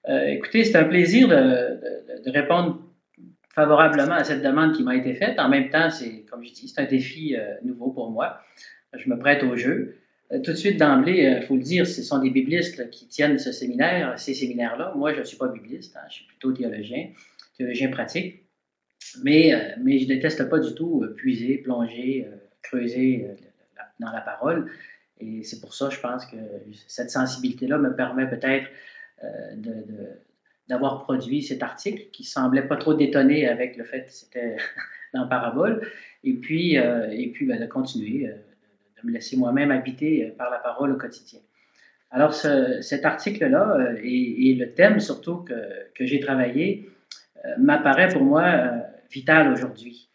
Écoutez, c'est un plaisir de répondre favorablement à cette demande qui m'a été faite. En même temps, c'est, comme je dis, c'est un défi nouveau pour moi. Je me prête au jeu. Tout de suite, d'emblée, il faut le dire, ce sont des biblistes là, qui tiennent ce séminaire, ces séminaires-là. Moi, je ne suis pas bibliste, hein, je suis plutôt théologien pratique. Mais je ne déteste pas du tout puiser, plonger, creuser dans la parole. Et c'est pour ça, je pense que cette sensibilité-là me permet peut-être d'avoir produit cet article qui semblait pas trop détonner avec le fait que c'était dans Parabole, et puis de continuer, de me laisser moi-même habiter par la parole au quotidien. Alors, cet article-là et le thème surtout que j'ai travaillé m'apparaît pour moi vital aujourd'hui.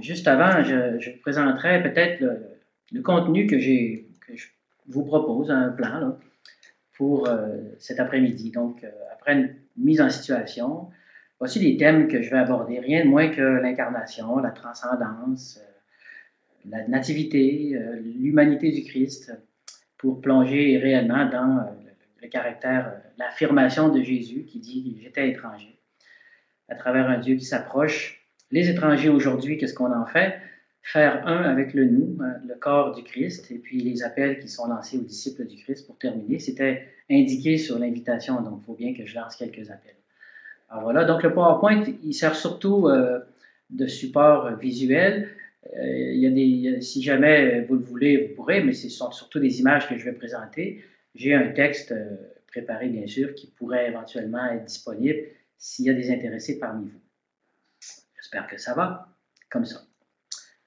Juste avant, je vous présenterai peut-être le contenu que je vous propose, un plan là, pour cet après-midi. Donc, après une mise en situation, voici les thèmes que je vais aborder. Rien de moins que l'incarnation, la transcendance, la nativité, l'humanité du Christ, pour plonger réellement dans le caractère, l'affirmation de Jésus qui dit « J'étais étranger » à travers un Dieu qui s'approche. Les étrangers aujourd'hui, qu'est-ce qu'on en fait? Faire un avec le nous, le corps du Christ, et puis les appels qui sont lancés aux disciples du Christ pour terminer. C'était indiqué sur l'invitation, donc il faut bien que je lance quelques appels. Alors voilà, donc le PowerPoint, il sert surtout de support visuel. Si jamais vous le voulez, vous pourrez, mais ce sont surtout des images que je vais présenter. J'ai un texte préparé, bien sûr, qui pourrait éventuellement être disponible s'il y a des intéressés parmi vous. J'espère que ça va, comme ça.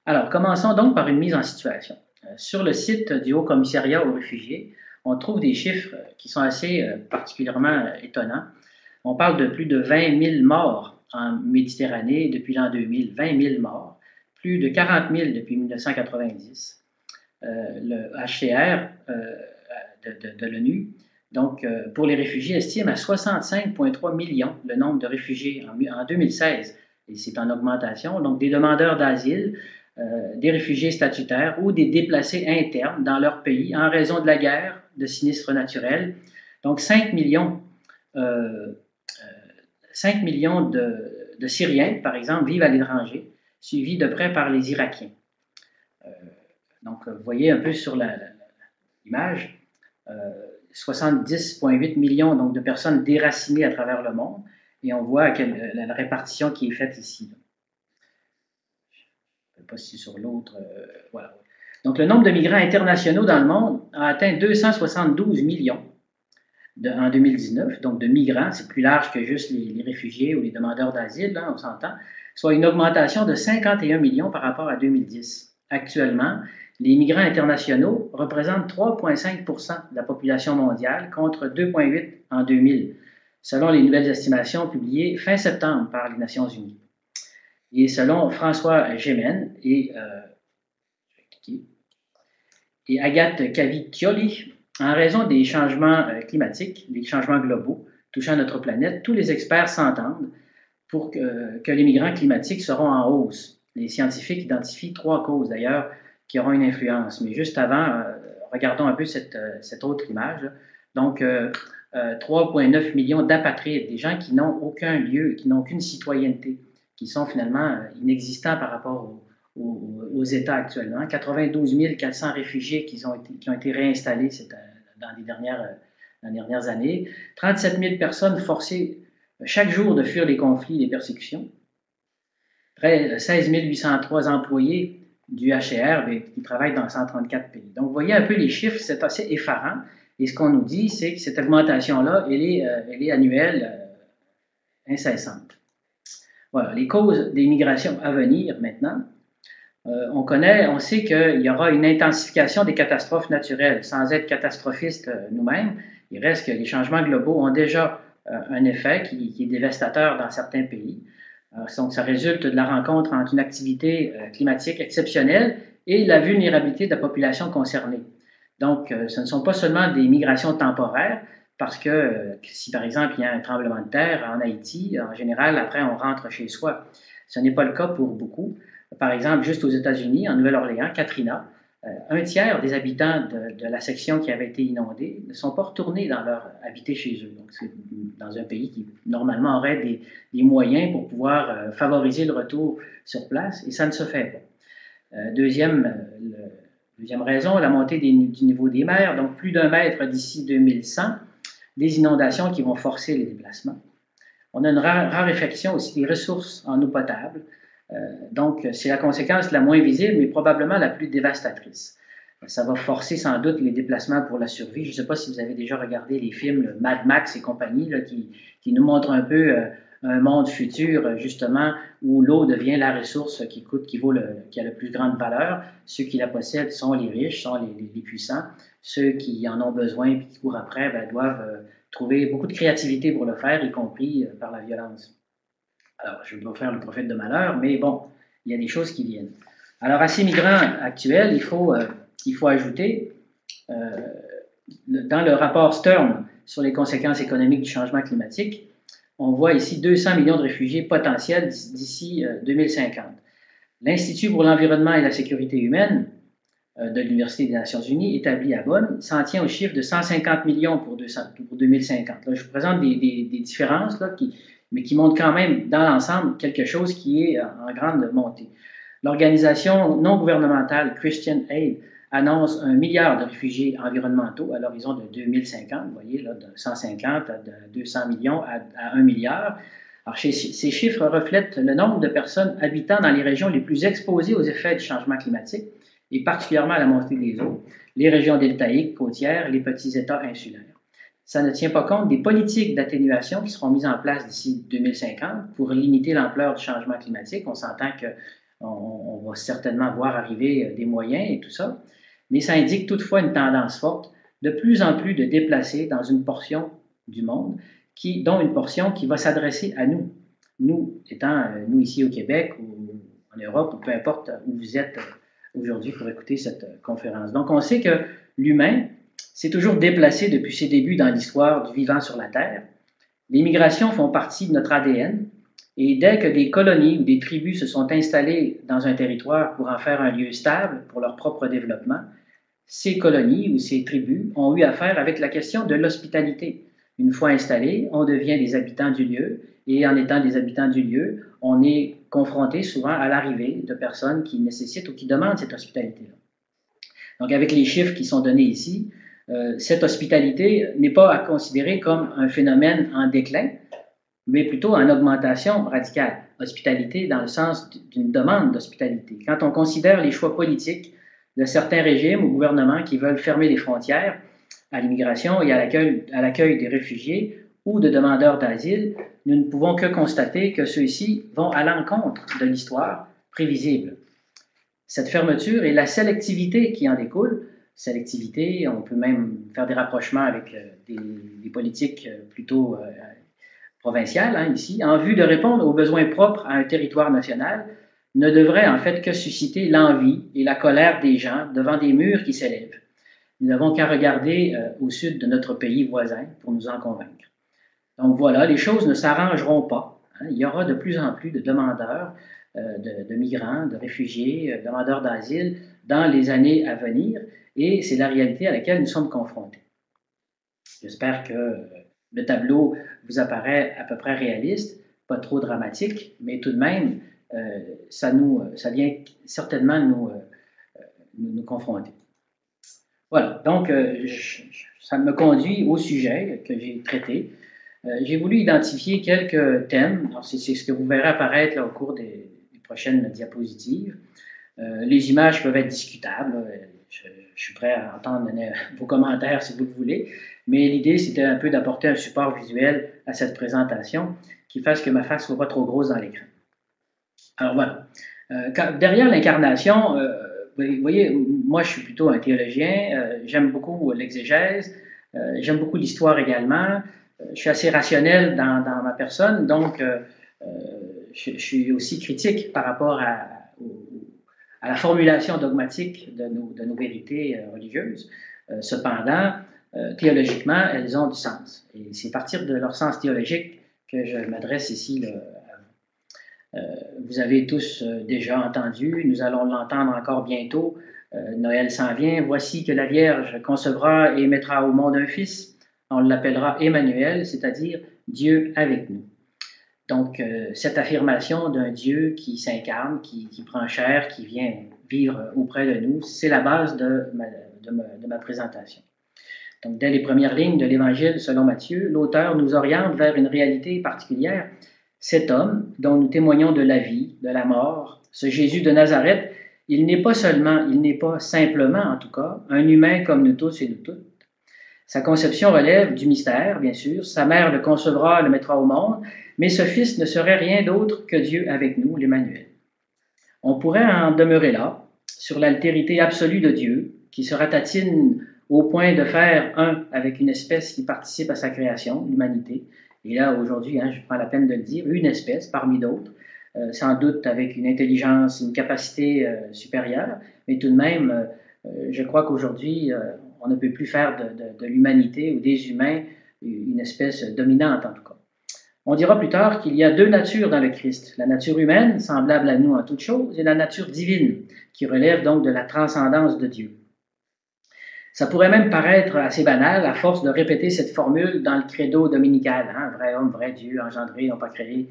Alors, commençons donc par une mise en situation. Sur le site du Haut Commissariat aux réfugiés, on trouve des chiffres qui sont assez particulièrement étonnants. On parle de plus de 20 000 morts en Méditerranée depuis l'an 2000, 20 000 morts, plus de 40 000 depuis 1990. Le HCR de l'ONU, donc pour les réfugiés, estime à 65,3 millions le nombre de réfugiés en 2016, et c'est en augmentation, donc des demandeurs d'asile, des réfugiés statutaires ou des déplacés internes dans leur pays en raison de la guerre, de sinistres naturels. Donc 5 millions de Syriens, par exemple, vivent à l'étranger, suivis de près par les Irakiens. Donc, vous voyez un peu sur l'image, 70,8 millions donc, de personnes déracinées à travers le monde, et on voit la répartition qui est faite ici. Je ne sais pas si sur l'autre, voilà. Donc, le nombre de migrants internationaux dans le monde a atteint 272 millions en 2019, donc de migrants, c'est plus large que juste les réfugiés ou les demandeurs d'asile, là, on s'entend, soit une augmentation de 51 millions par rapport à 2010. Actuellement, les migrants internationaux représentent 3,5 de la population mondiale contre 2,8 en 2000, selon les nouvelles estimations publiées fin septembre par les Nations Unies. Et selon François Gémen et Agathe Cavicchioli, en raison des changements climatiques, des changements globaux touchant notre planète, tous les experts s'entendent pour que les migrants climatiques seront en hausse. Les scientifiques identifient 3 causes d'ailleurs qui auront une influence. Mais juste avant, regardons un peu cette autre image. Donc, 3,9 millions d'apatrides, des gens qui n'ont aucun lieu, qui n'ont aucune citoyenneté, qui sont finalement inexistants par rapport aux États actuellement. 92 400 réfugiés qui ont été réinstallés dans les dernières années. 37 000 personnes forcées chaque jour de fuir les conflits et les persécutions. Près de 16 803 employés du HCR qui travaillent dans 134 pays. Donc, vous voyez un peu les chiffres, c'est assez effarant. Et ce qu'on nous dit, c'est que cette augmentation-là, elle est annuelle, incessante. Voilà, les causes des migrations à venir maintenant. On sait qu'il y aura une intensification des catastrophes naturelles. Sans être catastrophiste nous-mêmes, il reste que les changements globaux ont déjà un effet qui est dévastateur dans certains pays. Donc, ça résulte de la rencontre entre une activité climatique exceptionnelle et la vulnérabilité de la population concernée. Donc, ce ne sont pas seulement des migrations temporaires, parce que si, par exemple, il y a un tremblement de terre en Haïti, en général, après, on rentre chez soi. Ce n'est pas le cas pour beaucoup. Par exemple, juste aux États-Unis, en Nouvelle-Orléans, Katrina, Un tiers des habitants de la section qui avait été inondée ne sont pas retournés habiter chez eux. Donc, c'est dans un pays qui, normalement, aurait des moyens pour pouvoir favoriser le retour sur place, et ça ne se fait pas. Deuxième raison, la montée du niveau des mers, donc plus d'1 mètre d'ici 2100, des inondations qui vont forcer les déplacements. On a une raréfaction aussi des ressources en eau potable. Donc, c'est la conséquence la moins visible, mais probablement la plus dévastatrice. Ça va forcer sans doute les déplacements pour la survie. Je ne sais pas si vous avez déjà regardé les films Mad Max et compagnie, là, qui nous montrent un peu un monde futur, justement, où l'eau devient la ressource qui a la plus grande valeur. Ceux qui la possèdent sont les riches, sont les puissants. Ceux qui en ont besoin et qui courent après doivent trouver beaucoup de créativité pour le faire, y compris par la violence. Alors, je ne veux pas faire le prophète de malheur, mais bon, il y a des choses qui viennent. Alors, à ces migrants actuels, il faut ajouter, dans le rapport Stern sur les conséquences économiques du changement climatique, on voit ici 200 millions de réfugiés potentiels d'ici 2050. L'Institut pour l'environnement et la sécurité humaine de l'Université des Nations Unies, établi à Bonn, s'en tient au chiffre de 150 millions pour 2050. Là, je vous présente des différences là, mais qui montrent quand même dans l'ensemble quelque chose qui est en grande montée. L'organisation non gouvernementale Christian Aid annonce 1 milliard de réfugiés environnementaux à l'horizon de 2050, vous voyez, là, de 150 à 200 millions à 1 milliard. Alors, ces chiffres reflètent le nombre de personnes habitant dans les régions les plus exposées aux effets du changement climatique, et particulièrement à la montée des eaux, les régions deltaïques, côtières, les petits États insulaires. Ça ne tient pas compte des politiques d'atténuation qui seront mises en place d'ici 2050 pour limiter l'ampleur du changement climatique. On s'entend qu'on va certainement voir arriver des moyens et tout ça, mais ça indique toutefois une tendance forte, de plus en plus de déplacés dans une portion du monde, dont une portion qui va s'adresser à nous. Nous ici au Québec ou en Europe, ou peu importe où vous êtes aujourd'hui pour écouter cette conférence. Donc, on sait que l'humain s'est toujours déplacé depuis ses débuts dans l'histoire du vivant sur la Terre. Les migrations font partie de notre ADN, et dès que des colonies ou des tribus se sont installées dans un territoire pour en faire un lieu stable pour leur propre développement, ces colonies ou ces tribus ont eu affaire avec la question de l'hospitalité. Une fois installés, on devient des habitants du lieu, et en étant des habitants du lieu, on est confronté souvent à l'arrivée de personnes qui nécessitent ou qui demandent cette hospitalité-là. Donc, avec les chiffres qui sont donnés ici, cette hospitalité n'est pas à considérer comme un phénomène en déclin, mais plutôt en augmentation radicale. Hospitalité dans le sens d'une demande d'hospitalité. Quand on considère les choix politiques de certains régimes ou gouvernements qui veulent fermer les frontières à l'immigration et à l'accueil des réfugiés ou de demandeurs d'asile, nous ne pouvons que constater que ceux-ci vont à l'encontre de l'histoire prévisible. Cette fermeture et la sélectivité qui en découle, sélectivité, on peut même faire des rapprochements avec des politiques plutôt provinciales, hein, ici, en vue de répondre aux besoins propres à un territoire national, ne devrait en fait que susciter l'envie et la colère des gens devant des murs qui s'élèvent. Nous n'avons qu'à regarder au sud de notre pays voisin pour nous en convaincre. Donc voilà, les choses ne s'arrangeront pas. Hein. Il y aura de plus en plus de demandeurs, de migrants, de réfugiés, demandeurs d'asile dans les années à venir, et c'est la réalité à laquelle nous sommes confrontés. J'espère que le tableau vous apparaît à peu près réaliste, pas trop dramatique, mais tout de même, ça vient certainement nous confronter. Voilà, donc ça me conduit au sujet que j'ai traité. J'ai voulu identifier quelques thèmes. C'est ce que vous verrez apparaître là, au cours des prochaines diapositives. Les images peuvent être discutables. Je suis prêt à entendre vos commentaires si vous le voulez. Mais l'idée, c'était un peu d'apporter un support visuel à cette présentation qui fasse que ma face ne soit pas trop grosse dans l'écran. Alors voilà. Derrière l'incarnation, vous voyez, moi je suis plutôt un théologien. J'aime beaucoup l'exégèse. J'aime beaucoup l'histoire également. Je suis assez rationnel dans ma personne, donc je suis aussi critique par rapport à la formulation dogmatique de nos vérités religieuses. Cependant, théologiquement, elles ont du sens. Et c'est à partir de leur sens théologique que je m'adresse ici à vous. Vous avez tous déjà entendu, nous allons l'entendre encore bientôt, Noël s'en vient. Voici que la Vierge concevra et mettra au monde un fils. On l'appellera Emmanuel, c'est-à-dire Dieu avec nous. Donc, cette affirmation d'un Dieu qui s'incarne, qui prend chair, qui vient vivre auprès de nous, c'est la base de ma présentation. Donc, dès les premières lignes de l'Évangile selon Matthieu, l'auteur nous oriente vers une réalité particulière. Cet homme, dont nous témoignons de la vie, de la mort, ce Jésus de Nazareth, il n'est pas simplement, en tout cas, un humain comme nous tous et nous toutes. Sa conception relève du mystère, bien sûr. Sa mère le concevra, le mettra au monde, mais ce Fils ne serait rien d'autre que Dieu avec nous, l'Emmanuel. On pourrait en demeurer là, sur l'altérité absolue de Dieu, qui se ratatine au point de faire un avec une espèce qui participe à sa création, l'humanité. Et là, aujourd'hui, je prends la peine de le dire, une espèce parmi d'autres, sans doute avec une intelligence, une capacité supérieure, mais tout de même, je crois qu'aujourd'hui, on ne peut plus faire de l'humanité ou des humains une espèce dominante, en tout cas. On dira plus tard qu'il y a deux natures dans le Christ, la nature humaine, semblable à nous en toutes choses, et la nature divine, qui relève donc de la transcendance de Dieu. Ça pourrait même paraître assez banal à force de répéter cette formule dans le credo dominical, vrai homme, vrai Dieu, engendré, non pas créé.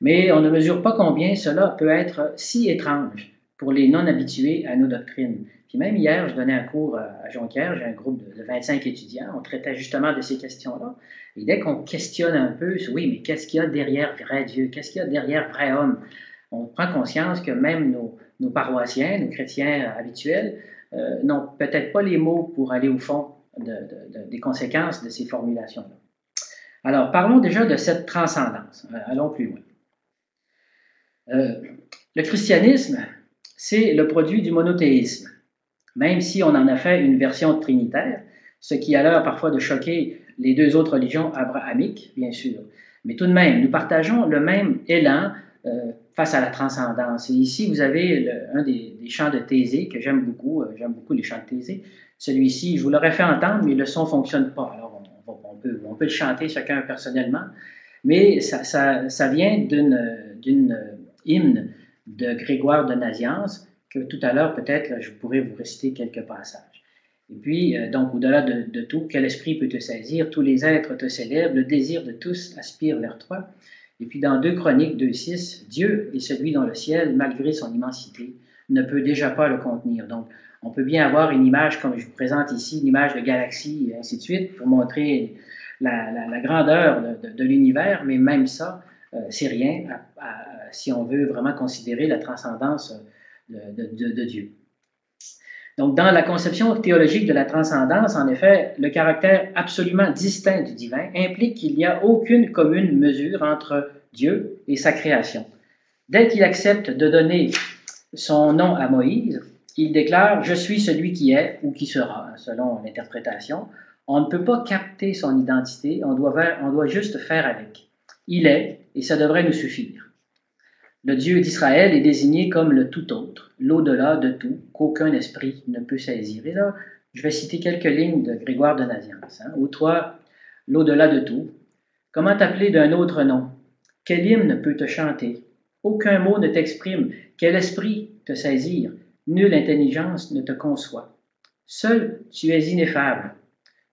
Mais on ne mesure pas combien cela peut être si étrange pour les non-habitués à nos doctrines. Puis même hier, je donnais un cours à Jonquière, j'ai un groupe de 25 étudiants, on traitait justement de ces questions-là. Et dès qu'on questionne un peu, oui, mais qu'est-ce qu'il y a derrière vrai Dieu? Qu'est-ce qu'il y a derrière vrai homme? On prend conscience que même nos paroissiens, nos chrétiens habituels, n'ont peut-être pas les mots pour aller au fond des conséquences de ces formulations-là. Alors, parlons déjà de cette transcendance. Allons plus loin. Le christianisme, c'est le produit du monothéisme, même si on en a fait une version trinitaire, ce qui a l'air parfois de choquer les deux autres religions abrahamiques, bien sûr. Mais tout de même, nous partageons le même élan face à la transcendance. Et ici, vous avez un des chants de Thésée que j'aime beaucoup les chants de Thésée. Celui-ci, je vous l'aurais fait entendre, mais le son ne fonctionne pas. Alors, on peut le chanter chacun personnellement, mais ça vient d'une hymne de Grégoire de Nazianze, que tout à l'heure, peut-être, je pourrais vous réciter quelques passages. Et puis, donc, au-delà de tout, quel esprit peut te saisir? Tous les êtres te célèbrent, le désir de tous aspire vers toi. Et puis, dans 2 Chroniques 2,6, Dieu est celui dont le ciel, malgré son immensité, ne peut déjà pas le contenir. Donc, on peut bien avoir une image, comme je vous présente ici, une image de galaxie, et ainsi de suite, pour montrer la grandeur de l'univers, mais même ça, c'est rien si on veut vraiment considérer la transcendance de Dieu. Donc, dans la conception théologique de la transcendance, en effet, le caractère absolument distinct du divin implique qu'il n'y a aucune commune mesure entre Dieu et sa création. Dès qu'il accepte de donner son nom à Moïse, il déclare « Je suis celui qui est ou qui sera », selon l'interprétation. On ne peut pas capter son identité, on doit juste faire avec. Il est, et ça devrait nous suffire. Le Dieu d'Israël est désigné comme le tout autre, l'au-delà de tout, qu'aucun esprit ne peut saisir. Et là, je vais citer quelques lignes de Grégoire de Nazianze. Ô toi, l'au-delà de tout, comment t'appeler d'un autre nom? Quel hymne peut te chanter? Aucun mot ne t'exprime. Quel esprit te saisir? Nulle intelligence ne te conçoit. Seul tu es ineffable.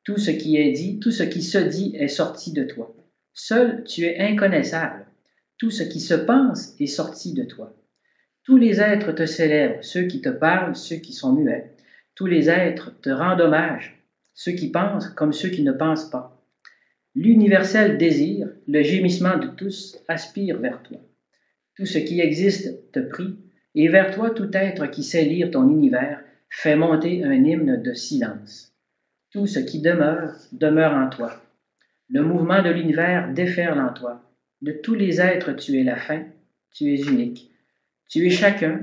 Tout ce qui est dit, tout ce qui se dit est sorti de toi. Seul tu es inconnaissable. Tout ce qui se pense est sorti de toi. Tous les êtres te célèbrent, ceux qui te parlent, ceux qui sont muets. Tous les êtres te rendent hommage, ceux qui pensent comme ceux qui ne pensent pas. L'universel désir, le gémissement de tous, aspire vers toi. Tout ce qui existe te prie, et vers toi tout être qui sait lire ton univers fait monter un hymne de silence. Tout ce qui demeure, demeure en toi. Le mouvement de l'univers déferle en toi. De tous les êtres, tu es la fin, tu es unique. Tu es chacun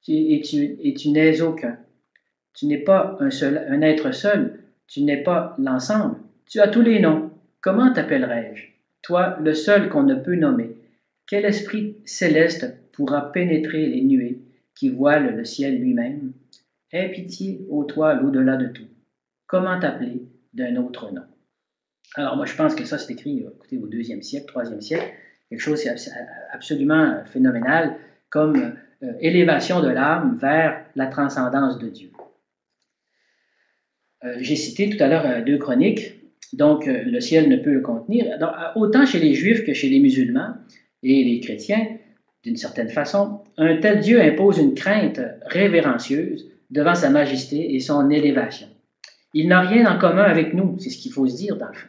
et tu n'es aucun. Tu n'es pas un être seul, tu n'es pas l'ensemble. Tu as tous les noms. Comment t'appellerais-je? Toi, le seul qu'on ne peut nommer. Quel esprit céleste pourra pénétrer les nuées qui voilent le ciel lui-même? Aie pitié, ô toi, l'au-delà de tout. Comment t'appeler d'un autre nom? Alors, moi, je pense que ça, c'est écrit, écoutez, au 2e siècle, 3e siècle, quelque chose absolument phénoménal, comme élévation de l'âme vers la transcendance de Dieu. J'ai cité tout à l'heure 2 Chroniques, donc le ciel ne peut le contenir. Donc, autant chez les Juifs que chez les musulmans et les chrétiens, d'une certaine façon, un tel Dieu impose une crainte révérencieuse devant sa majesté et son élévation. Il n'a rien en commun avec nous, c'est ce qu'il faut se dire dans le fond.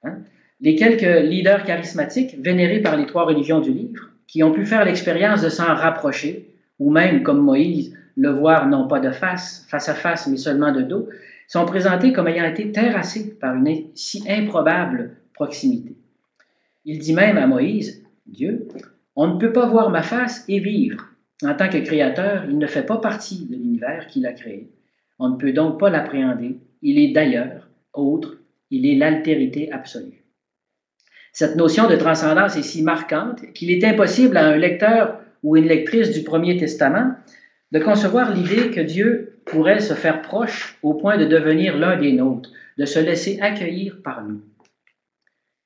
Hein? Les quelques leaders charismatiques vénérés par les 3 religions du livre, qui ont pu faire l'expérience de s'en rapprocher, ou même, comme Moïse, le voir non pas de face à face, mais seulement de dos, sont présentés comme ayant été terrassés par une si improbable proximité. Il dit même à Moïse, Dieu, « On ne peut pas voir ma face et vivre. En tant que créateur, il ne fait pas partie de l'univers qu'il a créé. On ne peut donc pas l'appréhender. Il est d'ailleurs, autre, il est l'altérité absolue. » Cette notion de transcendance est si marquante qu'il est impossible à un lecteur ou une lectrice du Premier Testament de concevoir l'idée que Dieu pourrait se faire proche au point de devenir l'un des nôtres, de se laisser accueillir par nous.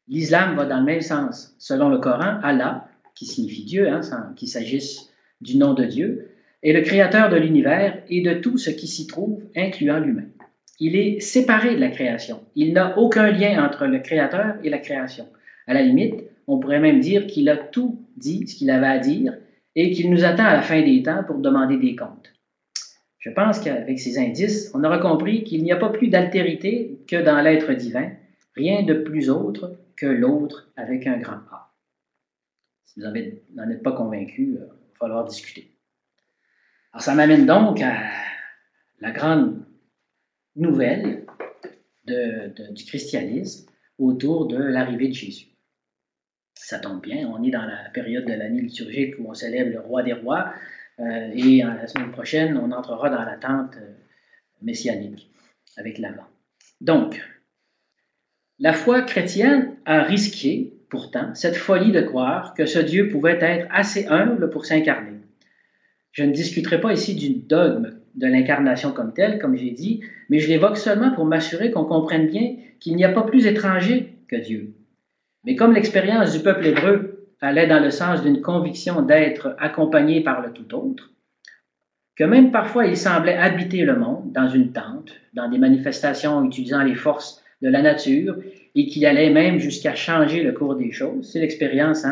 L'islam va dans le même sens. Selon le Coran, Allah, qui signifie Dieu, sans qu'il s'agisse du nom de Dieu, est le créateur de l'univers et de tout ce qui s'y trouve, incluant l'humain. Il est séparé de la création. Il n'a aucun lien entre le créateur et la création. À la limite, on pourrait même dire qu'il a tout dit ce qu'il avait à dire et qu'il nous attend à la fin des temps pour demander des comptes. Je pense qu'avec ces indices, on aura compris qu'il n'y a pas plus d'altérité que dans l'être divin, rien de plus autre que l'autre avec un grand A. Si vous n'en êtes pas convaincu, il va falloir discuter. Alors ça m'amène donc à la grande nouvelle du christianisme autour de l'arrivée de Jésus. Ça tombe bien, on est dans la période de l'année liturgique où on célèbre le roi des rois, et la semaine prochaine, on entrera dans l'attente messianique avec l'Avent. Donc, la foi chrétienne a risqué, pourtant, cette folie de croire que ce Dieu pouvait être assez humble pour s'incarner. Je ne discuterai pas ici du dogme de l'incarnation comme tel, comme j'ai dit, mais je l'évoque seulement pour m'assurer qu'on comprenne bien qu'il n'y a pas plus étranger que Dieu. Mais comme l'expérience du peuple hébreu allait dans le sens d'une conviction d'être accompagné par le tout autre, que même parfois il semblait habiter le monde dans une tente, dans des manifestations utilisant les forces de la nature, et qu'il allait même jusqu'à changer le cours des choses. C'est l'expérience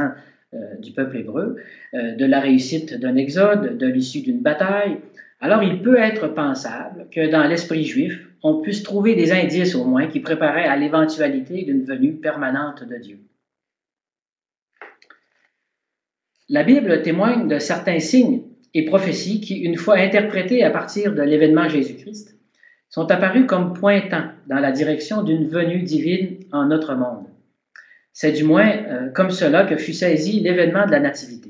du peuple hébreu, de la réussite d'un exode, de l'issue d'une bataille. Alors il peut être pensable que dans l'esprit juif, on puisse trouver des indices au moins qui préparaient à l'éventualité d'une venue permanente de Dieu. La Bible témoigne de certains signes et prophéties qui, une fois interprétés à partir de l'événement Jésus-Christ, sont apparus comme pointant dans la direction d'une venue divine en notre monde. C'est du moins comme cela que fut saisi l'événement de la Nativité.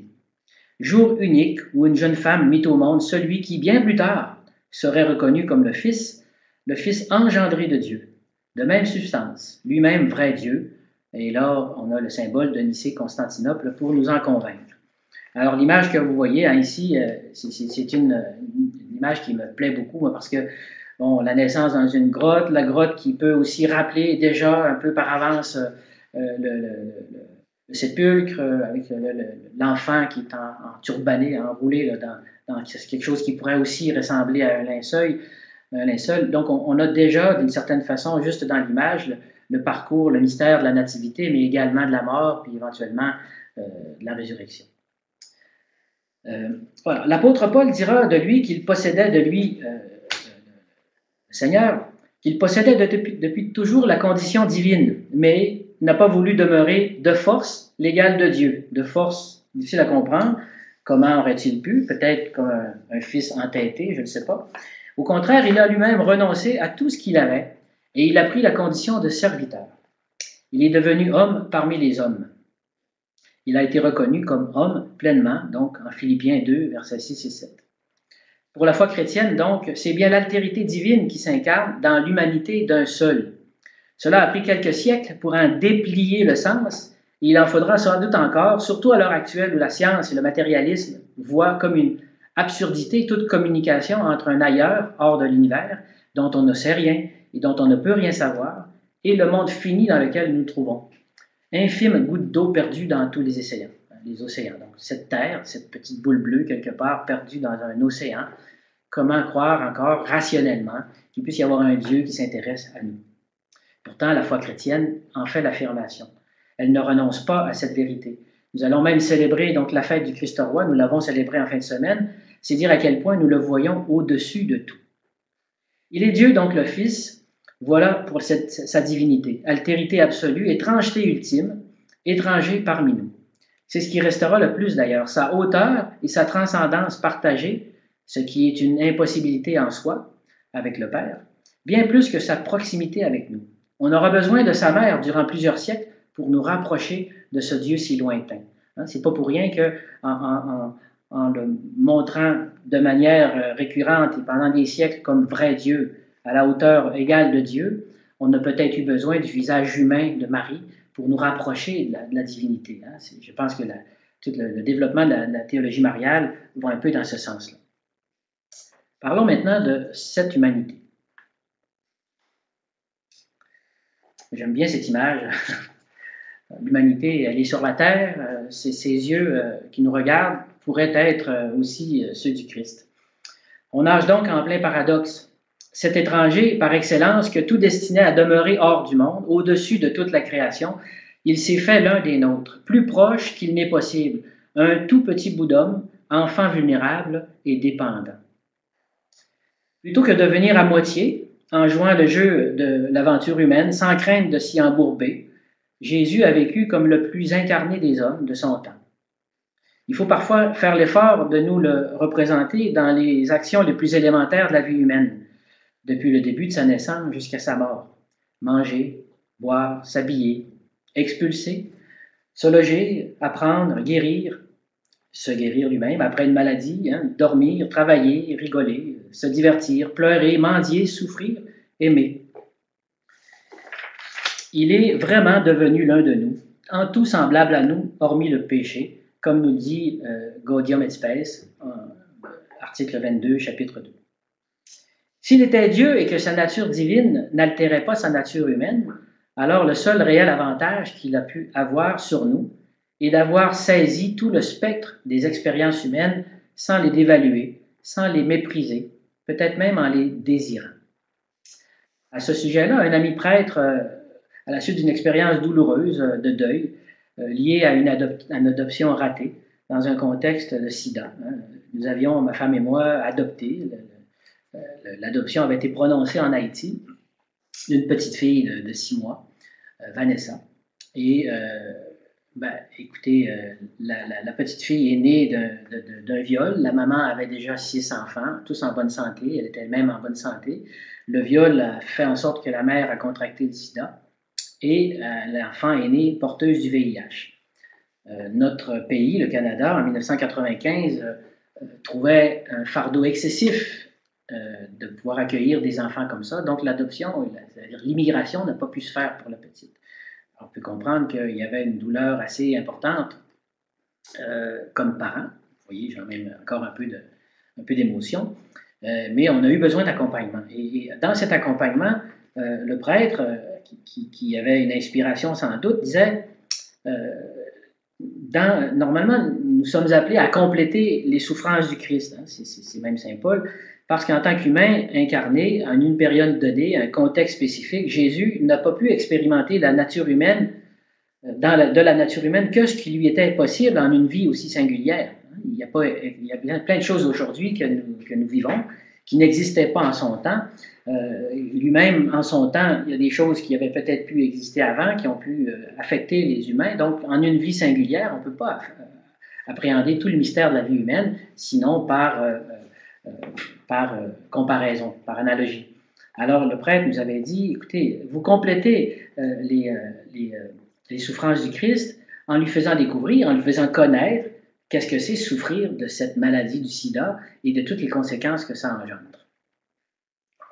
Jour unique où une jeune femme mit au monde celui qui, bien plus tard, serait reconnu comme le Fils engendré de Dieu, de même substance, lui-même vrai Dieu. Et là, on a le symbole de Nicée-Constantinople pour nous en convaincre. Alors, l'image que vous voyez ici, c'est une image qui me plaît beaucoup, moi, parce que bon, la naissance dans une grotte, la grotte qui peut aussi rappeler déjà un peu par avance le sépulcre, avec l'enfant qui est en turbané, enroulé là, dans quelque chose qui pourrait aussi ressembler à un linceul. Donc, on a déjà, d'une certaine façon, juste dans l'image, le parcours, le mystère de la nativité, mais également de la mort, puis éventuellement de la résurrection. Voilà. L'apôtre Paul dira de lui qu'il possédait de lui, le Seigneur, qu'il possédait depuis toujours la condition divine, mais n'a pas voulu demeurer de force l'égale de Dieu. De force, difficile à comprendre. Comment aurait-il pu? Peut-être comme un fils entêté, je ne sais pas. Au contraire, il a lui-même renoncé à tout ce qu'il avait et il a pris la condition de serviteur. Il est devenu homme parmi les hommes. Il a été reconnu comme homme pleinement, donc en Philippiens 2, versets 6 et 7. Pour la foi chrétienne, donc, c'est bien l'altérité divine qui s'incarne dans l'humanité d'un seul. Cela a pris quelques siècles pour en déplier le sens, et il en faudra sans doute encore, surtout à l'heure actuelle où la science et le matérialisme voient comme une absurdité toute communication entre un ailleurs, hors de l'univers, dont on ne sait rien et dont on ne peut rien savoir, et le monde fini dans lequel nous nous trouvons. Infime goutte d'eau perdue dans tous les océans. Donc, cette terre, cette petite boule bleue quelque part perdue dans un océan, comment croire encore rationnellement qu'il puisse y avoir un Dieu qui s'intéresse à nous. Pourtant, la foi chrétienne en fait l'affirmation. Elle ne renonce pas à cette vérité. Nous allons même célébrer donc la fête du Christ roi, nous l'avons célébrée en fin de semaine, c'est dire à quel point nous le voyons au-dessus de tout. Il est Dieu, donc le Fils, voilà pour sa divinité, altérité absolue, étrangeté ultime, étranger parmi nous. C'est ce qui restera le plus d'ailleurs, sa hauteur et sa transcendance partagée, ce qui est une impossibilité en soi avec le Père, bien plus que sa proximité avec nous. On aura besoin de sa mère durant plusieurs siècles pour nous rapprocher de ce Dieu si lointain. C'est pas pour rien qu'en le montrant de manière récurrente et pendant des siècles comme vrai Dieu, à la hauteur égale de Dieu, on a peut-être eu besoin du visage humain de Marie pour nous rapprocher de la divinité. Je pense que tout le développement de la théologie mariale va un peu dans ce sens-là. Parlons maintenant de cette humanité. J'aime bien cette image. L'humanité, elle est sur la terre, ses yeux qui nous regardent pourraient être aussi ceux du Christ. On nage donc en plein paradoxe. Cet étranger, par excellence, que tout destinait à demeurer hors du monde, au-dessus de toute la création, il s'est fait l'un des nôtres, plus proche qu'il n'est possible, un tout petit bout d'homme, enfant vulnérable et dépendant. Plutôt que de venir à moitié, en jouant le jeu de l'aventure humaine, sans crainte de s'y embourber, Jésus a vécu comme le plus incarné des hommes de son temps. Il faut parfois faire l'effort de nous le représenter dans les actions les plus élémentaires de la vie humaine, depuis le début de sa naissance jusqu'à sa mort. Manger, boire, s'habiller, expulser, se loger, apprendre, guérir, se guérir lui-même après une maladie, dormir, travailler, rigoler, se divertir, pleurer, mendier, souffrir, aimer. Il est vraiment devenu l'un de nous, en tout semblable à nous, hormis le péché, comme nous dit Gaudium et Spes, article 22, chapitre 2. S'il était Dieu et que sa nature divine n'altérait pas sa nature humaine, alors le seul réel avantage qu'il a pu avoir sur nous est d'avoir saisi tout le spectre des expériences humaines sans les dévaluer, sans les mépriser, peut-être même en les désirant. À ce sujet-là, un ami prêtre, à la suite d'une expérience douloureuse de deuil, liée à une adoption ratée dans un contexte de sida. Nous avions, ma femme et moi, adopté. L'adoption avait été prononcée en Haïti d'une petite fille de 6 mois, Vanessa. Et, écoutez, la petite fille est née d'un viol. La maman avait déjà 6 enfants, tous en bonne santé. Elle était elle-même en bonne santé. Le viol a fait en sorte que la mère a contracté le sida. Et l'enfant est né porteuse du VIH. Notre pays, le Canada, en 1995, trouvait un fardeau excessif de pouvoir accueillir des enfants comme ça. Donc l'adoption, c'est-à-dire l'immigration, n'a pas pu se faire pour la petite. Alors, on peut comprendre qu'il y avait une douleur assez importante comme parent. Vous voyez, j'ai même encore un peu d'émotion. Mais on a eu besoin d'accompagnement. Et dans cet accompagnement, le prêtre, qui avait une inspiration sans doute, disait normalement, nous sommes appelés à compléter les souffrances du Christ. C'est même Saint Paul. Parce qu'en tant qu'humain incarné, en une période donnée, un contexte spécifique, Jésus n'a pas pu expérimenter la nature humaine, de la nature humaine que ce qui lui était possible en une vie aussi singulière. Il y a plein de choses aujourd'hui que nous vivons qui n'existaient pas en son temps. Lui-même, en son temps, il y a des choses qui avaient peut-être pu exister avant, qui ont pu affecter les humains. Donc, en une vie singulière, on ne peut pas appréhender tout le mystère de la vie humaine, sinon par comparaison, par analogie. Alors, le prêtre nous avait dit, écoutez, vous complétez les souffrances du Christ en lui faisant découvrir, en lui faisant connaître qu'est-ce que c'est souffrir de cette maladie du sida et de toutes les conséquences que ça engendre.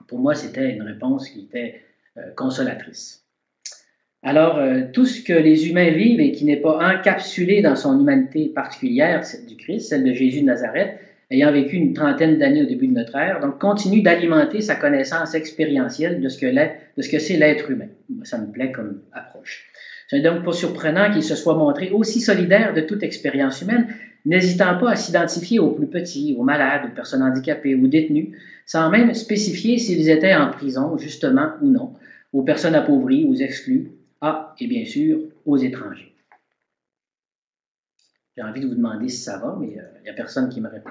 Pour moi, c'était une réponse qui était consolatrice. Alors, tout ce que les humains vivent et qui n'est pas encapsulé dans son humanité particulière, celle du Christ, celle de Jésus de Nazareth, ayant vécu une trentaine d'années au début de notre ère, donc continue d'alimenter sa connaissance expérientielle de ce que c'est l'être humain. Ça me plaît comme approche. Ce n'est donc pas surprenant qu'il se soit montré aussi solidaire de toute expérience humaine, n'hésitant pas à s'identifier aux plus petits, aux malades, aux personnes handicapées, aux détenus, sans même spécifier s'ils étaient en prison, justement ou non, aux personnes appauvries, aux exclus, et bien sûr, aux étrangers. J'ai envie de vous demander si ça va, mais il n'y a personne qui me répond.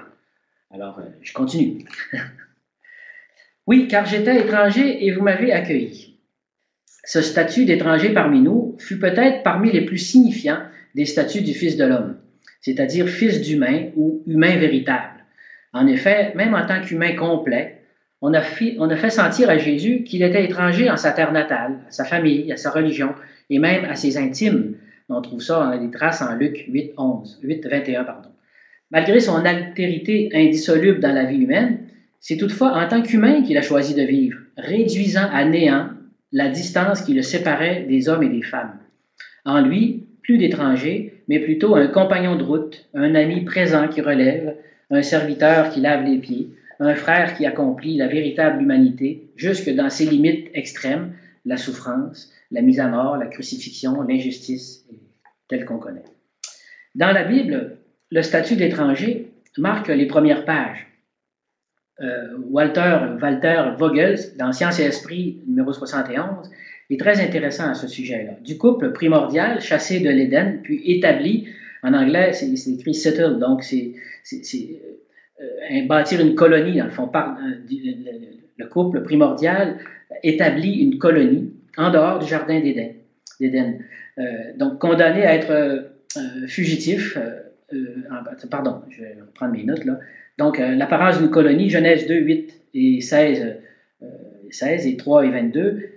Alors, je continue. Oui, car j'étais étranger et vous m'avez accueilli. Ce statut d'étranger parmi nous fut peut-être parmi les plus signifiants des statuts du Fils de l'homme, c'est-à-dire fils d'humain ou humain véritable. En effet, même en tant qu'humain complet, on a fait sentir à Jésus qu'il était étranger en sa terre natale, à sa famille, à sa religion et même à ses intimes. On trouve ça dans les traces en Luc 8:21. Malgré son altérité indissoluble dans la vie humaine, c'est toutefois en tant qu'humain qu'il a choisi de vivre, réduisant à néant la distance qui le séparait des hommes et des femmes. En lui, plus d'étranger, mais plutôt un compagnon de route, un ami présent qui relève, un serviteur qui lave les pieds, un frère qui accomplit la véritable humanité jusque dans ses limites extrêmes, la souffrance, la mise à mort, la crucifixion, l'injustice, telle qu'on connaît. Dans la Bible, le statut d'étranger marque les premières pages. Walter Vogels, dans Science et Esprit, numéro 71, est très intéressant à ce sujet-là. Du couple primordial, chassé de l'Éden, puis établi, en anglais, c'est écrit settle, donc c'est bâtir une colonie, dans le fond, le couple primordial établit une colonie en dehors du jardin d'Éden. Donc, condamné à être fugitif, je vais reprendre mes notes là. Donc, l'apparence d'une colonie, Genèse 2, 8 et 16 et 3 et 22,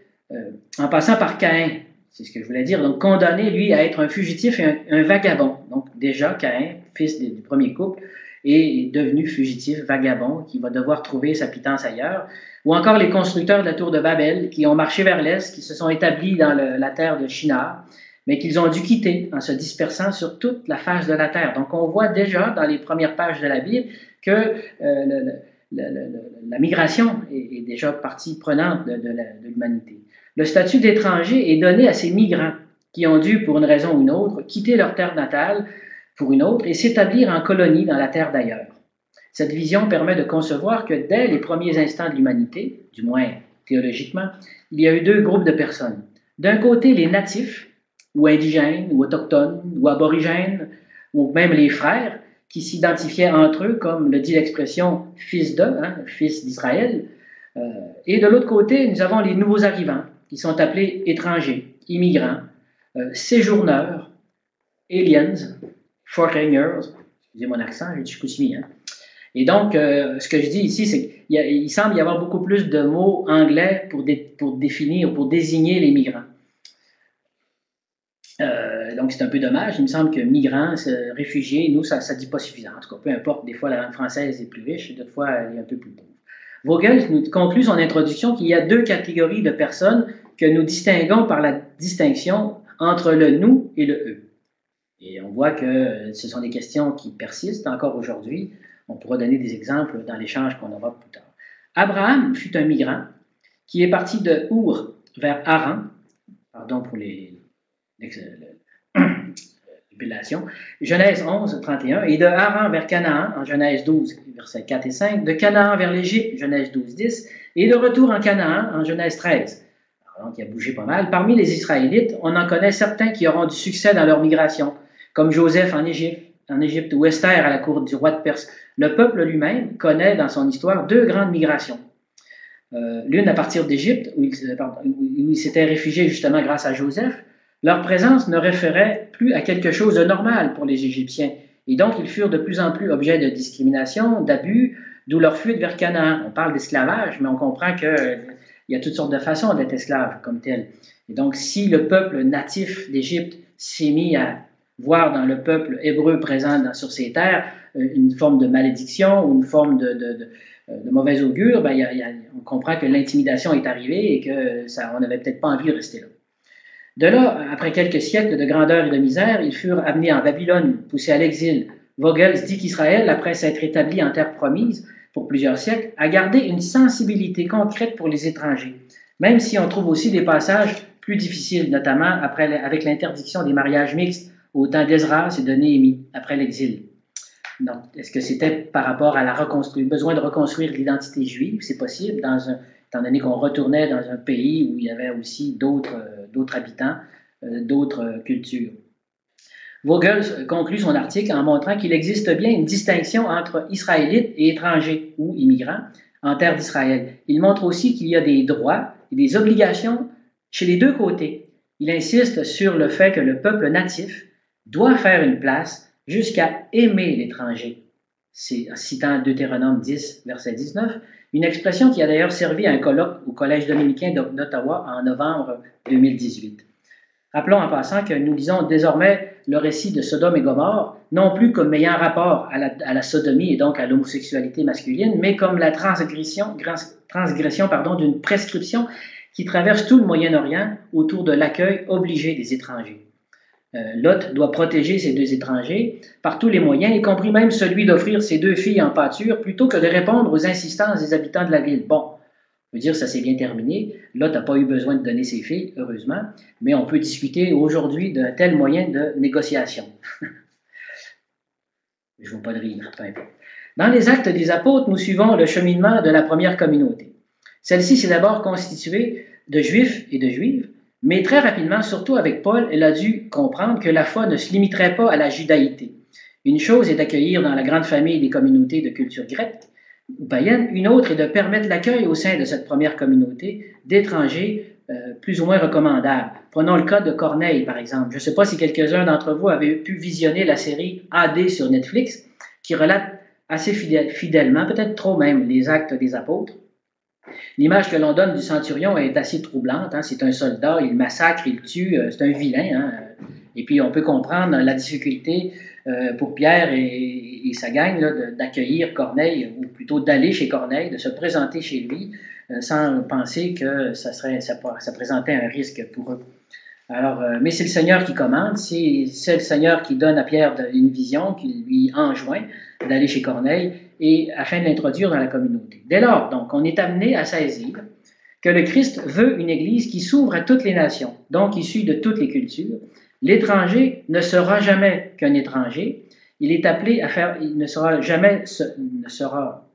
en passant par Caïn, c'est ce que je voulais dire, donc condamné, lui, à être un fugitif et un vagabond. Donc, déjà, Caïn, fils du premier couple, est devenu fugitif, vagabond, qui va devoir trouver sa pitance ailleurs. Ou encore les constructeurs de la tour de Babel, qui ont marché vers l'est, qui se sont établis dans la terre de Shinar, mais qu'ils ont dû quitter en se dispersant sur toute la face de la terre. Donc, on voit déjà dans les premières pages de la Bible que la migration est déjà partie prenante de l'humanité. Le statut d'étranger est donné à ces migrants qui ont dû, pour une raison ou une autre, quitter leur terre natale pour une autre et s'établir en colonie dans la terre d'ailleurs. Cette vision permet de concevoir que dès les premiers instants de l'humanité, du moins théologiquement, il y a eu deux groupes de personnes. D'un côté, les natifs, ou indigènes, ou autochtones, ou aborigènes, ou même les frères, qui s'identifiaient entre eux, comme le dit l'expression « fils de », fils d'Israël. Et de l'autre côté, nous avons les nouveaux arrivants, qui sont appelés étrangers, immigrants, séjourneurs, aliens, foreigners, excusez mon accent, j'ai du Chicoutimi. Et donc, ce que je dis ici, c'est qu'il semble y avoir beaucoup plus de mots anglais pour définir, pour désigner les migrants. Donc, c'est un peu dommage. Il me semble que migrants, réfugiés, nous, ça ne dit pas suffisant. En tout cas, peu importe, des fois, la langue française est plus riche, d'autres fois, elle est un peu plus pauvre. Vogel nous conclut son introduction qu'il y a deux catégories de personnes que nous distinguons par la distinction entre le nous et le eux. Et on voit que ce sont des questions qui persistent encore aujourd'hui. On pourra donner des exemples dans l'échange qu'on aura plus tard. Abraham fut un migrant qui est parti de Our vers Haran, pardon pour l'épellation, Genèse 11, 31, et de Haran vers Canaan, en Genèse 12, versets 4 et 5, de Canaan vers l'Égypte, Genèse 12, 10, et de retour en Canaan, en Genèse 13. Alors, donc, il a bougé pas mal. Parmi les Israélites, on en connaît certains qui auront du succès dans leur migration, comme Joseph en Égypte, ou Esther à la cour du roi de Perse. Le peuple lui-même connaît dans son histoire deux grandes migrations. L'une à partir d'Égypte, où il s'était réfugié justement grâce à Joseph. Leur présence ne référait plus à quelque chose de normal pour les Égyptiens, et donc ils furent de plus en plus objets de discrimination, d'abus, d'où leur fuite vers Canaan. On parle d'esclavage, mais on comprend qu'il y a toutes sortes de façons d'être esclave comme tel. Et donc, si le peuple natif d'Égypte s'est mis à voir dans le peuple hébreu présent sur ces terres une forme de malédiction ou une forme de mauvais augure, on comprend que l'intimidation est arrivée et qu'on n'avait peut-être pas envie de rester là. De là, après quelques siècles de grandeur et de misère, ils furent amenés en Babylone, poussés à l'exil. Vogels dit qu'Israël, après s'être établi en terre promise pour plusieurs siècles, a gardé une sensibilité concrète pour les étrangers, même si on trouve aussi des passages plus difficiles, notamment avec l'interdiction des mariages mixtes au temps d'Ezra et de Néhémie, après l'exil. Donc, est-ce que c'était par rapport à besoin de reconstruire l'identité juive? C'est possible, étant donné qu'on retournait dans un pays où il y avait aussi d'autres habitants, d'autres cultures. Vogel conclut son article en montrant qu'il existe bien une distinction entre Israélites et étrangers ou immigrants en terre d'Israël. Il montre aussi qu'il y a des droits et des obligations chez les deux côtés. Il insiste sur le fait que le peuple natif doit faire une place jusqu'à aimer l'étranger. C'est citant Deutéronome 10, verset 19, une expression qui a d'ailleurs servi à un colloque au Collège dominicain d'Ottawa en novembre 2018. Rappelons en passant que nous lisons désormais le récit de Sodome et Gomorrhe, non plus comme ayant rapport à la sodomie et donc à l'homosexualité masculine, mais comme la transgression d'une prescription qui traverse tout le Moyen-Orient autour de l'accueil obligé des étrangers. Lot doit protéger ces deux étrangers par tous les moyens, y compris même celui d'offrir ses 2 filles en pâture plutôt que de répondre aux insistances des habitants de la ville. Bon, on peut dire que ça s'est bien terminé. Lot n'a pas eu besoin de donner ses filles, heureusement, mais on peut discuter aujourd'hui d'un tel moyen de négociation. Je ne veux pas de rire, peu importe. Dans les Actes des Apôtres, nous suivons le cheminement de la première communauté. Celle-ci s'est d'abord constituée de Juifs et de Juives, mais très rapidement, surtout avec Paul, elle a dû comprendre que la foi ne se limiterait pas à la judaïté. Une chose est d'accueillir dans la grande famille des communautés de culture grecque ou païenne, une autre est de permettre l'accueil au sein de cette première communauté d'étrangers plus ou moins recommandables. Prenons le cas de Corneille, par exemple. Je ne sais pas si quelques-uns d'entre vous avaient pu visionner la série AD sur Netflix, qui relate assez fidèlement, peut-être trop même, les Actes des Apôtres. L'image que l'on donne du centurion est assez troublante. Hein? C'est un soldat, il massacre, il tue, c'est un vilain. Hein? Et puis on peut comprendre la difficulté pour Pierre et sa gang d'accueillir Corneille, ou plutôt d'aller chez Corneille, de se présenter chez lui, sans penser que ça présentait un risque pour eux. Alors, mais c'est le Seigneur qui commande, c'est le Seigneur qui donne à Pierre une vision, qui lui enjoint d'aller chez Corneille, et afin de l'introduire dans la communauté. Dès lors, donc, on est amené à saisir que le Christ veut une Église qui s'ouvre à toutes les nations, donc issue de toutes les cultures. L'étranger ne sera jamais qu'un étranger. Il est appelé à faire, il ne sera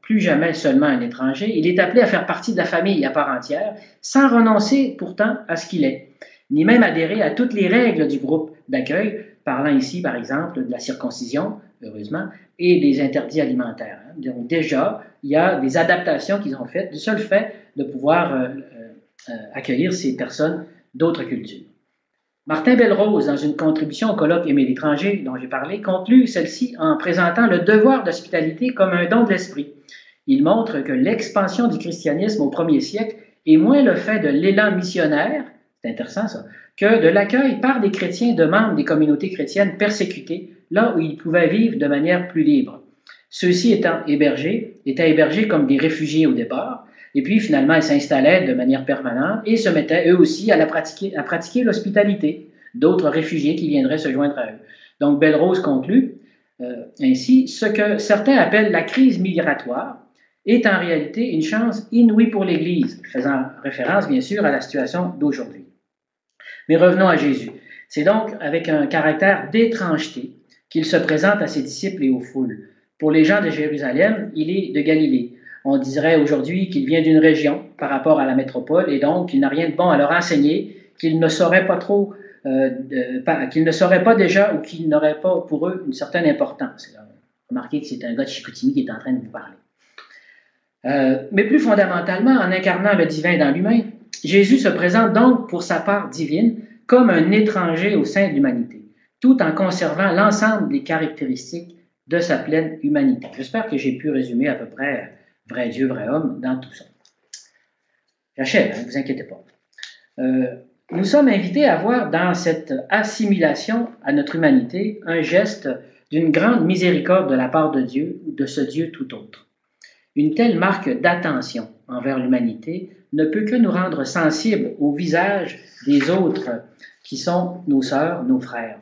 plus jamais seulement un étranger. Il est appelé à faire partie de la famille à part entière, sans renoncer pourtant à ce qu'il est, ni même adhérer à toutes les règles du groupe d'accueil, parlant ici, par exemple, de la circoncision, heureusement, et des interdits alimentaires. Donc déjà, il y a des adaptations qu'ils ont faites, du seul fait de pouvoir accueillir ces personnes d'autres cultures. Martin Belle-Rose, dans une contribution au colloque Aimer l'étranger dont j'ai parlé, conclut celle-ci en présentant le devoir d'hospitalité comme un don de l'esprit. Il montre que l'expansion du christianisme au 1er siècle est moins le fait de l'élan missionnaire, c'est intéressant ça, que de l'accueil par des chrétiens de membres des communautés chrétiennes persécutées, là où ils pouvaient vivre de manière plus libre. Ceux-ci étaient hébergés comme des réfugiés au départ, et puis finalement ils s'installaient de manière permanente et se mettaient eux aussi à pratiquer l'hospitalité d'autres réfugiés qui viendraient se joindre à eux. Donc Belle-Rose conclut ainsi, ce que certains appellent la crise migratoire est en réalité une chance inouïe pour l'Église, faisant référence bien sûr à la situation d'aujourd'hui. Mais revenons à Jésus. C'est donc avec un caractère d'étrangeté qu'il se présente à ses disciples et aux foules. Pour les gens de Jérusalem, il est de Galilée. On dirait aujourd'hui qu'il vient d'une région par rapport à la métropole et donc qu'il n'a rien de bon à leur enseigner, qu'il ne saurait pas trop, qu'il ne saurait pas déjà ou qu'il n'aurait pas pour eux une certaine importance. Remarquez que c'est un gars de Chicoutimi qui est en train de vous parler. Mais plus fondamentalement, en incarnant le divin dans l'humain, Jésus se présente donc pour sa part divine comme un étranger au sein de l'humanité, tout en conservant l'ensemble des caractéristiques de sa pleine humanité. J'espère que j'ai pu résumer à peu près vrai Dieu, vrai homme dans tout ça. J'achève, ne vous inquiétez pas. Nous sommes invités à voir dans cette assimilation à notre humanité un geste d'une grande miséricorde de la part de Dieu ou de ce Dieu tout autre. Une telle marque d'attention envers l'humanité ne peut que nous rendre sensibles au visage des autres qui sont nos sœurs, nos frères.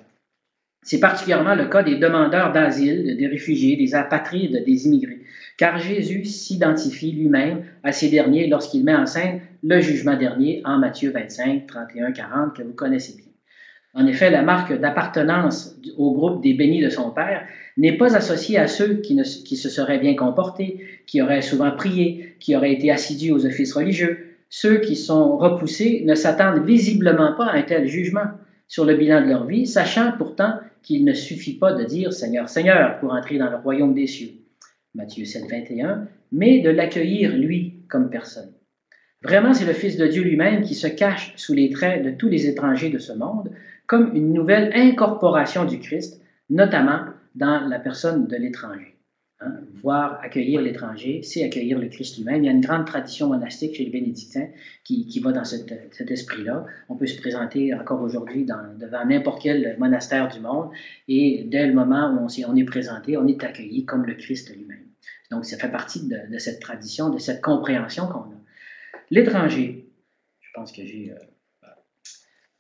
C'est particulièrement le cas des demandeurs d'asile, des réfugiés, des apatrides, des immigrés, car Jésus s'identifie lui-même à ces derniers lorsqu'il met en scène le jugement dernier en Matthieu 25, 31, 40, que vous connaissez bien. En effet, la marque d'appartenance au groupe des bénis de son Père n'est pas associée à ceux qui se seraient bien comportés, qui auraient souvent prié, qui auraient été assidus aux offices religieux. Ceux qui sont repoussés ne s'attendent visiblement pas à un tel jugement sur le bilan de leur vie, sachant pourtant qu'il ne suffit pas de dire « Seigneur, Seigneur » pour entrer dans le royaume des cieux. Matthieu 7, 21, mais de l'accueillir, lui, comme personne. Vraiment, c'est le Fils de Dieu lui-même qui se cache sous les traits de tous les étrangers de ce monde, comme une nouvelle incorporation du Christ, notamment dans la personne de l'étranger. Hein? Voir accueillir l'étranger, c'est accueillir le Christ lui-même. Il y a une grande tradition monastique chez les bénédictins qui va dans cet esprit-là. On peut se présenter encore aujourd'hui devant n'importe quel monastère du monde, et dès le moment où on est présenté, on est accueilli comme le Christ lui-même. Donc, ça fait partie de cette tradition, de cette compréhension qu'on a. L'étranger, je pense que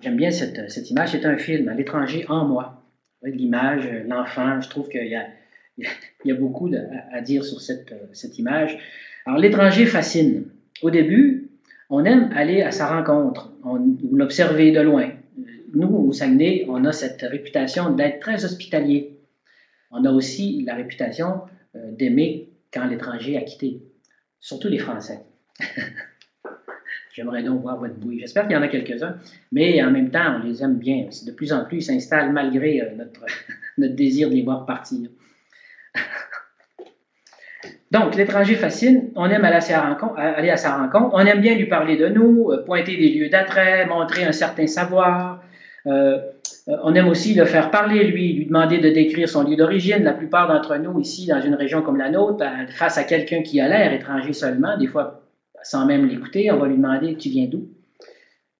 j'aime bien cette image, c'est un film, L'étranger en moi. L'image, l'enfant, je trouve qu'il y a beaucoup à dire sur cette image. Alors, l'étranger fascine. Au début, on aime aller à sa rencontre, ou l'observer de loin. Nous, au Saguenay, on a cette réputation d'être très hospitalier. On a aussi la réputation d'aimer quand l'étranger a quitté, surtout les Français. J'aimerais donc voir votre bouille. J'espère qu'il y en a quelques-uns, mais en même temps, on les aime bien. De plus en plus, ils s'installent malgré notre désir de les voir partir. Donc, l'étranger fascine, on aime aller à sa rencontre, on aime bien lui parler de nous, pointer des lieux d'attrait, montrer un certain savoir. On aime aussi le faire parler, lui demander de décrire son lieu d'origine. La plupart d'entre nous, ici, dans une région comme la nôtre, face à quelqu'un qui a l'air étranger seulement, des fois, sans même l'écouter, on va lui demander « Tu viens d'où ?»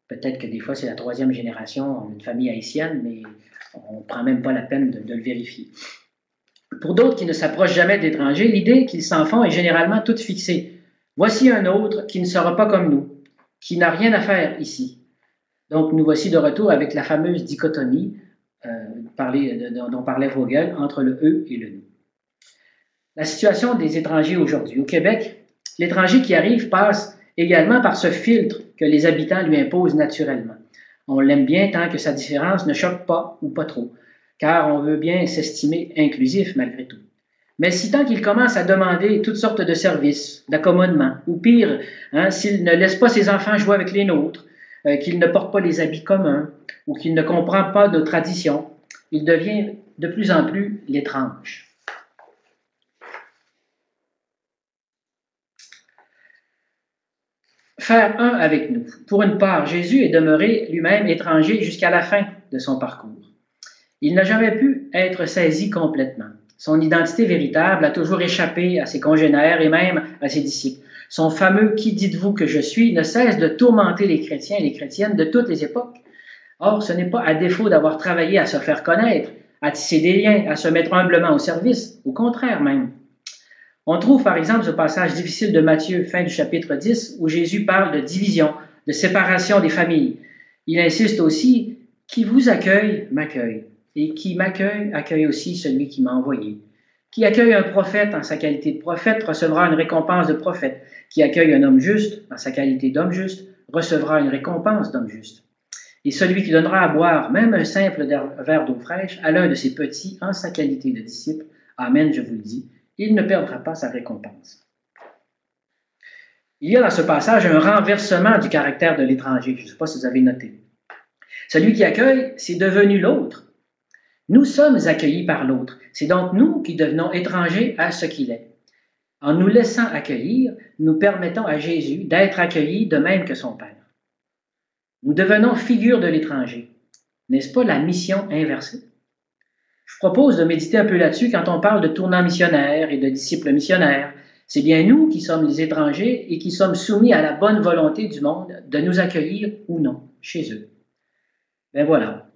Peut-être que des fois, c'est la 3e génération, une famille haïtienne, mais on ne prend même pas la peine de le vérifier. Pour d'autres qui ne s'approchent jamais d'étrangers, l'idée qu'ils s'en font est généralement toute fixée. Voici un autre qui ne sera pas comme nous, qui n'a rien à faire ici. Donc, nous voici de retour avec la fameuse dichotomie dont parlait Vogel entre le « eux » et le « nous ». La situation des étrangers aujourd'hui. Au Québec, l'étranger qui arrive passe également par ce filtre que les habitants lui imposent naturellement. On l'aime bien tant que sa différence ne choque pas ou pas trop, car on veut bien s'estimer inclusif malgré tout. Mais si tant qu'il commence à demander toutes sortes de services, d'accommodements, ou pire, s'il ne laisse pas ses enfants jouer avec les nôtres, qu'il ne porte pas les habits communs, ou qu'il ne comprend pas nos traditions, il devient de plus en plus l'étrange. Faire un avec nous. Pour une part, Jésus est demeuré lui-même étranger jusqu'à la fin de son parcours. Il n'a jamais pu être saisi complètement. Son identité véritable a toujours échappé à ses congénères et même à ses disciples. Son fameux « Qui dites-vous que je suis » ne cesse de tourmenter les chrétiens et les chrétiennes de toutes les époques. Or, ce n'est pas à défaut d'avoir travaillé à se faire connaître, à tisser des liens, à se mettre humblement au service, au contraire même. On trouve par exemple ce passage difficile de Matthieu, fin du chapitre 10, où Jésus parle de division, de séparation des familles. Il insiste aussi « Qui vous accueille, m'accueille, et qui m'accueille, accueille aussi celui qui m'a envoyé. Qui accueille un prophète en sa qualité de prophète recevra une récompense de prophète. Qui accueille un homme juste en sa qualité d'homme juste recevra une récompense d'homme juste. Et celui qui donnera à boire même un simple verre d'eau fraîche à l'un de ses petits en sa qualité de disciple, amen, je vous le dis, il ne perdra pas sa récompense. » Il y a dans ce passage un renversement du caractère de l'étranger. Je ne sais pas si vous avez noté. Celui qui accueille, c'est devenu l'autre. Nous sommes accueillis par l'autre. C'est donc nous qui devenons étrangers à ce qu'il est. En nous laissant accueillir, nous permettons à Jésus d'être accueilli de même que son Père. Nous devenons figure de l'étranger. N'est-ce pas la mission inversée? Je propose de méditer un peu là-dessus quand on parle de tournants missionnaires et de disciples missionnaires. C'est bien nous qui sommes les étrangers et qui sommes soumis à la bonne volonté du monde de nous accueillir ou non chez eux. Ben voilà.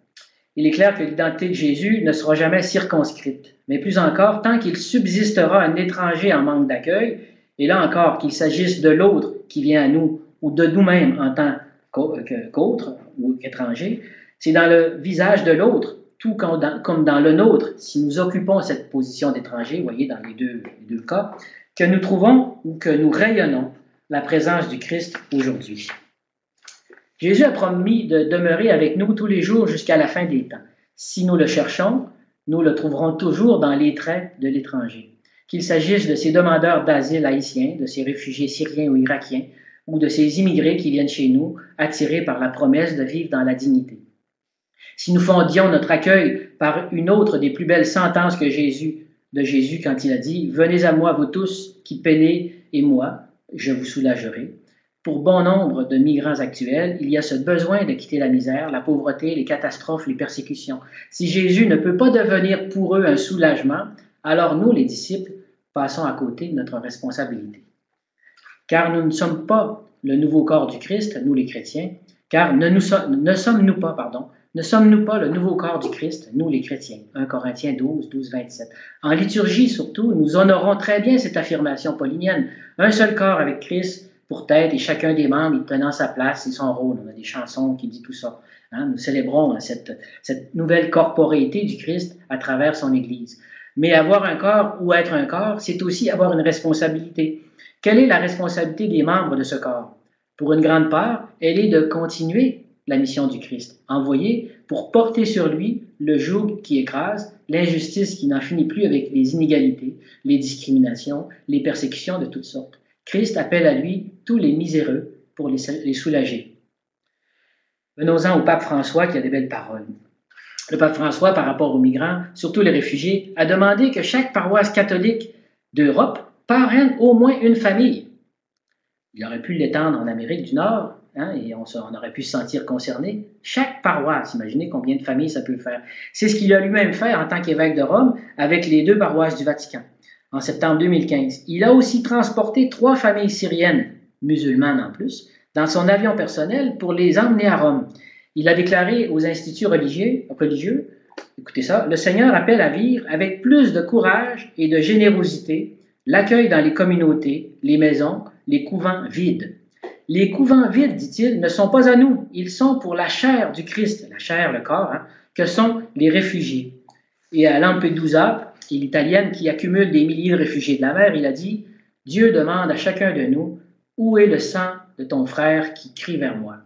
Il est clair que l'identité de Jésus ne sera jamais circonscrite, mais plus encore, tant qu'il subsistera un étranger en manque d'accueil, et là encore, qu'il s'agisse de l'autre qui vient à nous ou de nous-mêmes en tant qu'autre ou qu'étranger, c'est dans le visage de l'autre, tout comme dans le nôtre, si nous occupons cette position d'étranger, vous voyez, dans les deux cas, que nous trouvons ou que nous rayonnons la présence du Christ aujourd'hui. Jésus a promis de demeurer avec nous tous les jours jusqu'à la fin des temps. Si nous le cherchons, nous le trouverons toujours dans les traits de l'étranger. Qu'il s'agisse de ces demandeurs d'asile haïtiens, de ces réfugiés syriens ou irakiens, ou de ces immigrés qui viennent chez nous, attirés par la promesse de vivre dans la dignité. Si nous fondions notre accueil par une autre des plus belles sentences de Jésus quand il a dit « Venez à moi, vous tous qui peinez, et moi, je vous soulagerai ». Pour bon nombre de migrants actuels, il y a ce besoin de quitter la misère, la pauvreté, les catastrophes, les persécutions. Si Jésus ne peut pas devenir pour eux un soulagement, alors nous, les disciples, passons à côté de notre responsabilité. Car nous ne sommes pas le nouveau corps du Christ, nous les chrétiens, car ne sommes-nous pas le nouveau corps du Christ, nous les chrétiens. 1 Corinthiens 12, 27. En liturgie surtout, nous honorons très bien cette affirmation paulinienne. Un seul corps avec Christ pour tête et chacun des membres y prenant sa place et son rôle. On a des chansons qui disent tout ça. Nous célébrons cette nouvelle corporéité du Christ à travers son Église. Mais avoir un corps ou être un corps, c'est aussi avoir une responsabilité. Quelle est la responsabilité des membres de ce corps? Pour une grande part, elle est de continuer la mission du Christ, envoyé pour porter sur lui le joug qui écrase, l'injustice qui n'en finit plus avec les inégalités, les discriminations, les persécutions de toutes sortes. Christ appelle à lui tous les miséreux pour les soulager. Venons-en au pape François qui a des belles paroles. Le pape François, par rapport aux migrants, surtout les réfugiés, a demandé que chaque paroisse catholique d'Europe parraine au moins une famille. Il aurait pu l'étendre en Amérique du Nord, et on aurait pu se sentir concerné. Chaque paroisse, imaginez combien de familles ça peut faire. C'est ce qu'il a lui-même fait en tant qu'évêque de Rome avec les 2 paroisses du Vatican, en septembre 2015. Il a aussi transporté 3 familles syriennes, musulmanes en plus, dans son avion personnel pour les emmener à Rome. Il a déclaré aux instituts religieux, écoutez ça, « Le Seigneur appelle à vivre avec plus de courage et de générosité l'accueil dans les communautés, les maisons, les couvents vides. Les couvents vides, dit-il, ne sont pas à nous, ils sont pour la chair du Christ, la chair, le corps, que sont les réfugiés. » Et à Lampedusa, qui est l'italienne qui accumule des milliers de réfugiés de la mer, il a dit « Dieu demande à chacun de nous, où est le sang de ton frère qui crie vers moi? »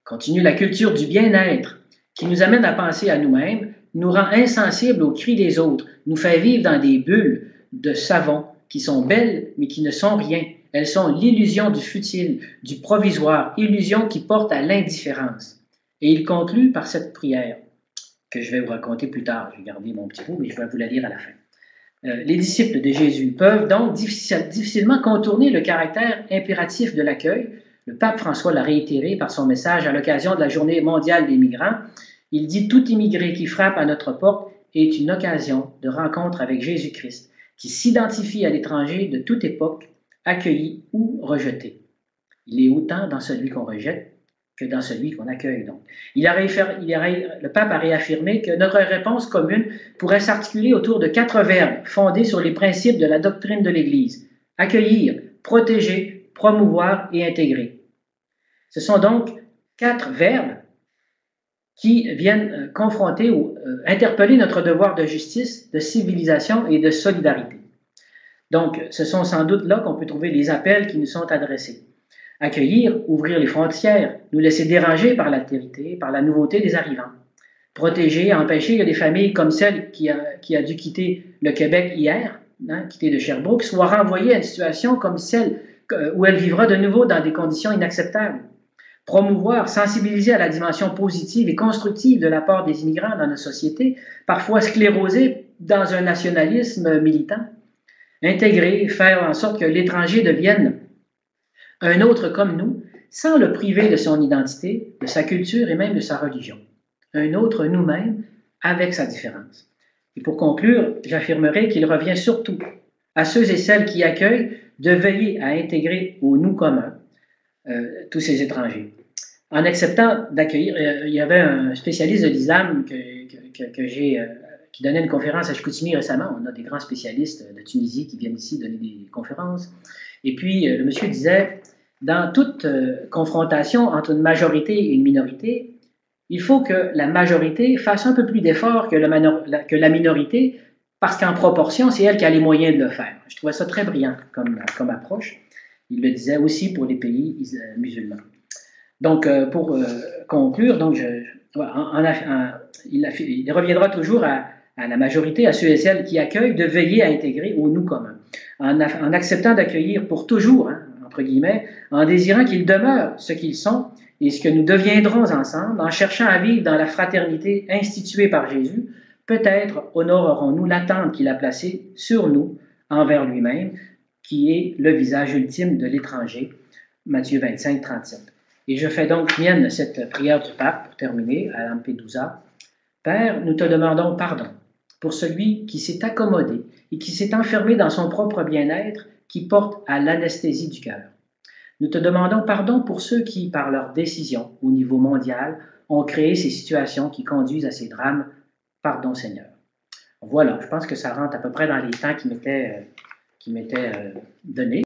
Continue la culture du bien-être qui nous amène à penser à nous-mêmes, nous rend insensibles aux cris des autres, nous fait vivre dans des bulles de savon qui sont belles mais qui ne sont rien. Elles sont l'illusion du futile, du provisoire, illusion qui porte à l'indifférence. Et il conclut par cette prière que je vais vous raconter plus tard. Je vais garder mon petit bout, mais je vais vous la lire à la fin. Les disciples de Jésus peuvent donc difficilement contourner le caractère impératif de l'accueil. Le pape François l'a réitéré par son message à l'occasion de la Journée mondiale des migrants. Il dit « Tout immigré qui frappe à notre porte est une occasion de rencontre avec Jésus-Christ, qui s'identifie à l'étranger de toute époque, accueilli ou rejeté. Il est autant dans celui qu'on rejette que dans celui qu'on accueille. » Donc, le pape a réaffirmé que notre réponse commune pourrait s'articuler autour de 4 verbes fondés sur les principes de la doctrine de l'Église. Accueillir, protéger, promouvoir et intégrer. Ce sont donc 4 verbes qui viennent confronter ou interpeller notre devoir de justice, de civilisation et de solidarité. Donc, ce sont sans doute là qu'on peut trouver les appels qui nous sont adressés. Accueillir, ouvrir les frontières, nous laisser déranger par l'altérité, par la nouveauté des arrivants. Protéger, empêcher, il y a des familles comme celle qui a dû quitter le Québec hier, quitter de Sherbrooke, soit renvoyée à une situation comme celle où elle vivra de nouveau dans des conditions inacceptables. Promouvoir, sensibiliser à la dimension positive et constructive de l'apport des immigrants dans notre société, parfois sclérosée dans un nationalisme militant. Intégrer, faire en sorte que l'étranger devienne un autre comme nous, sans le priver de son identité, de sa culture et même de sa religion. Un autre nous-mêmes avec sa différence. Et pour conclure, j'affirmerai qu'il revient surtout à ceux et celles qui accueillent de veiller à intégrer au nous commun tous ces étrangers. En acceptant d'accueillir, il y avait un spécialiste de l'islam qui donnait une conférence à Chicoutimi récemment. On a des grands spécialistes de Tunisie qui viennent ici donner des conférences. Et puis, le monsieur disait, dans toute confrontation entre une majorité et une minorité, il faut que la majorité fasse un peu plus d'efforts que la minorité, parce qu'en proportion, c'est elle qui a les moyens de le faire. Je trouvais ça très brillant comme approche. Il le disait aussi pour les pays musulmans. Donc, pour conclure, donc il reviendra toujours à la majorité, à ceux et celles qui accueillent, de veiller à intégrer au nous commun, en acceptant d'accueillir pour toujours, hein, entre guillemets, en désirant qu'ils demeurent ce qu'ils sont et ce que nous deviendrons ensemble, en cherchant à vivre dans la fraternité instituée par Jésus. Peut-être honorerons-nous l'attente qu'il a placée sur nous envers lui-même, qui est le visage ultime de l'étranger. Matthieu 25, 37. Et je fais donc mienne cette prière du pape, pour terminer, à Lampedusa. Père, nous te demandons pardon pour celui qui s'est accommodé et qui s'est enfermé dans son propre bien-être qui porte à l'anesthésie du cœur. Nous te demandons pardon pour ceux qui, par leurs décisions au niveau mondial, ont créé ces situations qui conduisent à ces drames. Pardon, Seigneur. Voilà, je pense que ça rentre à peu près dans les temps qui m'étaient donnés.